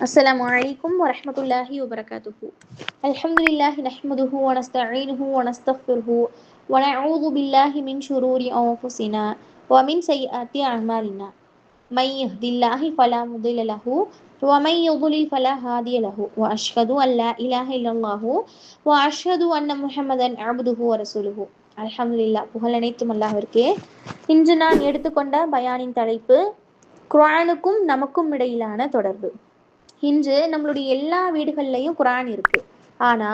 السلام عليكم ورحمة الله وبركاته. الحمد لله نحمده ونستعينه ونستغفره ونعوذ بالله من شرور أنفسنا ومن سيئات أعمالنا. من يهد الله فلا مضل له ومن يضلل فلا هادي له وأشهد أن لا إله إلا الله وأشهد أن محمدا عبده ورسوله. அல்ஹம்துலில்லாஹ், புகழ் அனைத்தும் அல்லாஹ்விற்கே. இன்று நான் எடுத்துக்கொண்ட பயானின் தலைப்பு குர்ஆனுக்கும் நமக்கும் இடையிலான தொடர்பு. இன்று நம்மளுடைய எல்லா வீடுகள்லையும் குர்ஆன் இருக்கு. ஆனா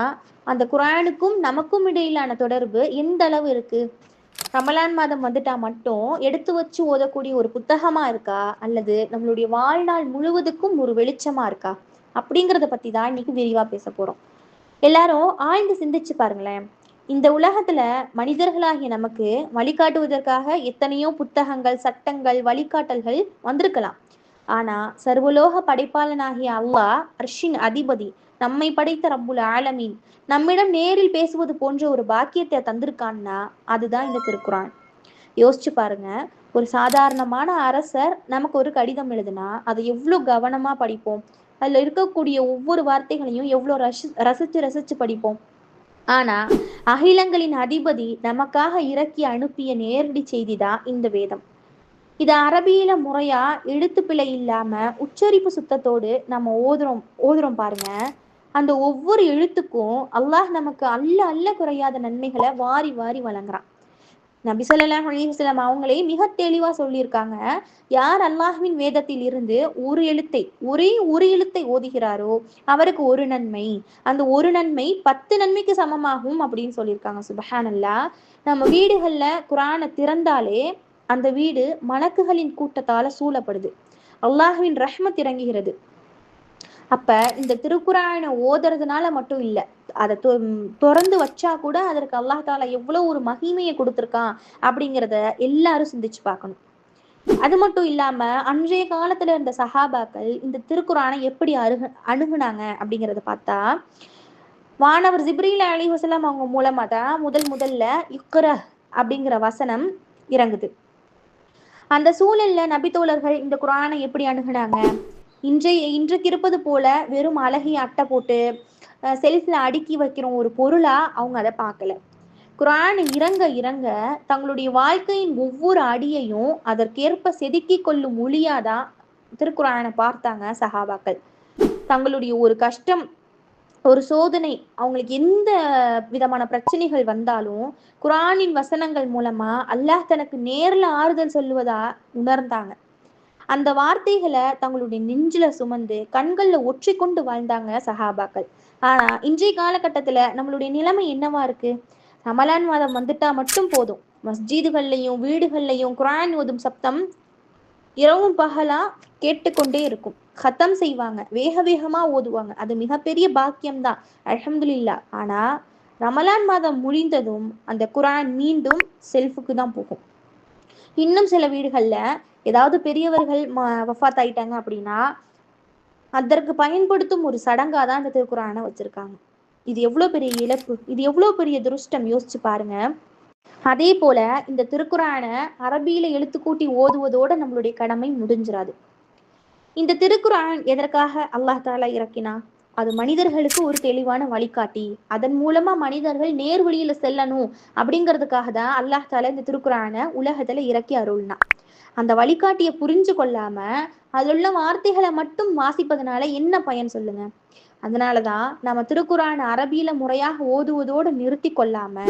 அந்த குர்ஆனுக்கும் நமக்கும் இடையிலான தொடர்பு எந்த அளவு இருக்கு? ரமலான் மாதம் வந்துட்டா மட்டும் எடுத்து வச்சு ஓதக்கூடிய ஒரு புத்தகமா இருக்கா, அல்லது நம்மளுடைய வாழ்நாள் முழுவதுக்கும் ஒரு வெளிச்சமா இருக்கா அப்படிங்கிறத பத்தி தான் இன்னைக்கு விரிவா பேச போறோம். எல்லாரும் ஆழ்ந்து சிந்திச்சு பாருங்களேன். இந்த உலகத்துல மனிதர்களாகிய நமக்கு வழிகாட்டுவதற்காக எத்தனையோ புத்தகங்கள், சட்டங்கள், வழிகாட்டல்கள் வந்திருக்கலாம். ஆனா சர்வலோக படைப்பாளனாகிய அல்லாஹ், அர்ஷின் அதிபதி, நம்மை படைத்த ரப்புல் ஆலமீன் நம்மிடம் நேரில் பேசுவது போன்ற ஒரு பாக்கியத்தை தந்திருக்கான்னா அதுதான் இந்த திருக்குர்ஆன். யோசிச்சு பாருங்க, ஒரு சாதாரணமான அரசர் நமக்கு ஒரு கடிதம் எழுதுனா அதை எவ்வளவு கவனமா படிப்போம். அதுல இருக்கக்கூடிய ஒவ்வொரு வார்த்தைகளையும் எவ்வளவு ரசிச்சு ரசிச்சு படிப்போம். ஆனா அகிலங்களின் அதிபதி நமக்காக இறக்கி அனுப்பிய நேரடி செய்தி தான் இந்த வேதம். இது அரபியில முறையா எழுத்து பிழை இல்லாம உச்சரிப்பு சுத்தத்தோடு நம்ம ஓதுறோம் பாருங்க. அந்த ஒவ்வொரு எழுத்துக்கும் அல்லாஹ் நமக்கு அல்ல அல்ல குறையாத நன்மைகளை வாரி வாரி வழங்குறான். நபி ஸல்லல்லாஹு அலைஹி வஸல்லம் அவங்களே மிக தெளிவா சொல்லியிருக்காங்க, யார் அல்லாஹ்வின் வேதத்தில் இருந்து ஒரே ஒரு எழுத்தை ஓதுகிறாரோ அவருக்கு ஒரு நன்மை, அந்த ஒரு நன்மை 10 நன்மைக்கு சமமாகும் அப்படின்னு சொல்லியிருக்காங்க. சுபஹானல்லாஹ். நம்ம வீடுகள்ல குர்ஆனை திறந்தாலே அந்த வீடு மலக்குகளின் கூட்டத்தால சூழப்படுது. அல்லாஹ்வின் ரஹ்மத் இறங்குகிறது. அப்ப இந்த திருக்குர்ஆனை ஓதுறதுனால மட்டும் இல்ல, அதை திறந்து வச்சா கூட அதற்கு அல்லாஹ் தாலா எவ்வளவு ஒரு மகிமையை கொடுத்திருக்கான் அப்படிங்கிறத எல்லாரும் சிந்திச்சு பார்க்கணும். அது மட்டும் இல்லாம அன்றைய காலத்துல இருந்த சஹாபாக்கள் இந்த திருக்குர்ஆனை எப்படி அணுகுனாங்க அப்படிங்கிறத பார்த்தா, வானவர் ஜிப்ரீல் அலைஹிஸ்ஸலாம் அவங்க மூலமா தான் முதல்ல இக்ர அப்படிங்கிற வசனம் இறங்குது. அந்த சூழல்ல நபித்தோழர்கள் இந்த குர்ஆனை எப்படி அணுகுனாங்க? இன்றைக்கு இருப்பது போல வெறும் அழகிய அட்டை போட்டு செல்ஃப்ல அடுக்கி வைக்கிற ஒரு பொருளா அவங்க அதை பார்க்கல. குர்ஆன் இறங்க இறங்க தங்களுடைய வாழ்க்கையின் ஒவ்வொரு அடியையும் அதற்கேற்ப செதுக்கி கொள்ளும் மொழியாதான் திருக்குர்ஆனை பார்த்தாங்க சஹாபாக்கள். தங்களுடைய ஒரு கஷ்டம், ஒரு சோதனை, அவங்களுக்கு எந்த விதமான பிரச்சனைகள் வந்தாலும் குர்ஆனின் வசனங்கள் மூலமா அல்லாஹ் தனக்கு நேர்ல ஆறுதல் சொல்லுவதா உணர்ந்தாங்க. அந்த வார்த்தைகளை தங்களுடைய நெஞ்சில சுமந்து கண்கள்ல ஒற்றி கொண்டு வாழ்ந்தாங்க சஹாபாக்கள். ஆனா இன்றைய காலகட்டத்துல நம்மளுடைய நிலைமை என்னவா இருக்கு? ரமலான் மாதம் வந்துட்டா மட்டும் போதும், மஸ்ஜிதுகள்லையும் வீடுகள்லையும் குர்ஆன் ஓதும் சப்தம் இரவும் பகலா கேட்டுக்கொண்டே இருக்கும். ஹத்தம் செய்வாங்க, வேக வேகமா ஓதுவாங்க, அது மிகப்பெரிய பாக்கியம்தான், அல்ஹம்துலில்லாஹ். ஆனா ரமலான் மாதம் முடிந்ததும் அந்த குர்ஆன் மீண்டும் செல்ஃபுக்கு தான் போகும். இன்னும் சில வீடுகள்ல ஏதாவது பெரியவர்கள் வஃபாத் ஆயிட்டாங்க அப்படின்னா அதற்கு பயன்படுத்தும் ஒரு சடங்காதான் அந்த திருக்குர்ஆனை வச்சிருக்காங்க. இது எவ்வளவு பெரிய இழப்பு, இது எவ்வளவு பெரிய துருஷ்டம், யோசிச்சு பாருங்க. அதே போல இந்த திருக்குர்ஆனை அரபியில எழுத்து கூட்டி ஓதுவதோட நம்மளுடைய கடமை முடிஞ்சிராது. இந்த திருக்குர்ஆன் எதற்காக அல்லாஹ் தாலா இறக்கினா? அது மனிதர்களுக்கு ஒரு தெளிவான வழிகாட்டி, அதன் மூலமா மனிதர்கள் நேர் வழியில செல்லணும் அப்படிங்கிறதுக்காக தான் அல்லாஹ் தாலா இந்த திருக்குர்ஆனை உலகத்துல இறக்கி அருள்னா. அந்த வழிகாட்டியை புரிஞ்சு கொள்ளாம அதுள்ள வார்த்தைகளை மட்டும் வாசிப்பதனால என்ன பயன் சொல்லுங்க? அதனாலதான் நம்ம திருக்குர்ஆன் அரபியில முறையாக ஓதுவதோடு நிறுத்தி கொள்ளாம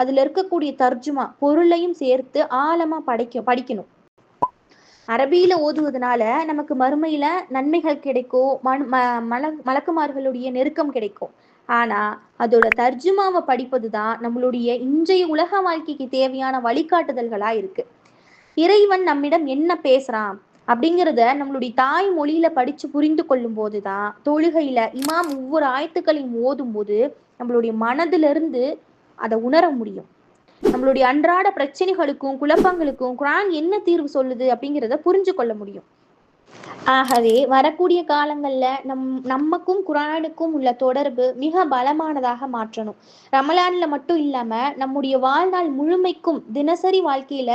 அதுல இருக்கக்கூடிய தர்ஜுமா பொருளையும் சேர்த்து ஆழமா படிக்கணும். அரபியில ஓதுவதனால நமக்கு மறுமையில நன்மைகள் கிடைக்கும், மலக்குமார்களுடைய நெருக்கம் கிடைக்கும். ஆனா அதோட தர்ஜுமாவை படிப்பதுதான் நம்மளுடைய இன்றைய உலக வாழ்க்கைக்கு தேவையான வழிகாட்டுதல்களா இருக்கு. இறைவன் நம்மிடம் என்ன பேசுறான் அப்படிங்கிறத நம்மளுடைய தாய் மொழியில படிச்சு புரிந்து கொள்ளும் போதுதான் தொழுகையில இமாம் ஒவ்வொரு ஆயத்துக்களையும் ஓதும் போது நம்மளுடைய மனதிலிருந்து அதை உணர முடியும். நம்மளுடைய அன்றாட பிரச்சனைகளுக்கும் குழப்பங்களுக்கும் குர்ஆன் என்ன தீர்வு சொல்லுது அப்படிங்கிறத புரிஞ்சு கொள்ள முடியும். ஆகவே வரக்கூடிய காலங்கள்ல நமக்கும் குர்ஆனுக்கும் உள்ள தொடர்பு மிக பலமானதாக மாற்றணும். ரமலான்ல மட்டும் இல்லாம நம்முடைய வாழ்நாள் முழுமைக்கும் தினசரி வாழ்க்கையில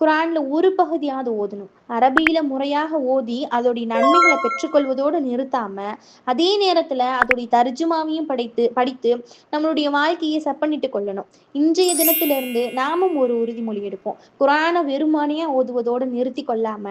குரான்ல ஒரு பகுதியாவது ஓதணும். அரபியில முறையாக ஓதி அதோடைய நன்மைகளை பெற்றுக்கொள்வதோடு நிறுத்தாம, அதே நேரத்துல அதோடைய தர்ஜுமாவையும் படித்து நம்மளுடைய வாழ்க்கையை செப்பனிட்டு கொள்ளணும். இன்றைய தினத்திலிருந்து நாமும் ஒரு உறுதிமொழி எடுப்போம். குரானை வெறுமானையா ஓதுவதோடு நிறுத்தி கொள்ளாம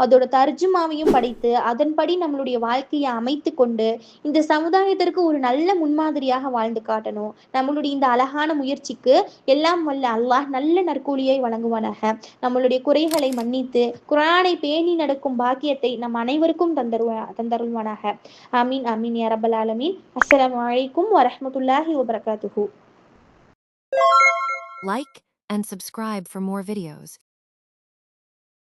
அதோட தர்ஜுமாவையும் படித்து அதன்படி நம்மளுடைய வாழ்க்கையை அமைத்து கொண்டு இந்த சமுதாயத்திற்கு ஒரு நல்ல முன்மாதிரியாக வாழ்ந்து காட்டணும். நம்மளுடைய இந்த அழகான முயற்சிக்கு எல்லாம் வல்ல அல்லாஹ் நல்ல நற்கூலியை வழங்குவானாக. நம்மளுடைய குறைகளை மன்னித்து குரானை பேணி நடக்கும் பாக்கியத்தை நம் அனைவருக்கும் தந்தருள்வானாக. ஆமீன் ஆமீன் யா ரப்பல் ஆலமீன். அஸ்ஸலாமு அலைக்கும் வரஹ்மத்துல்லாஹி வபரகாத்துஹு. Like and subscribe for more videos.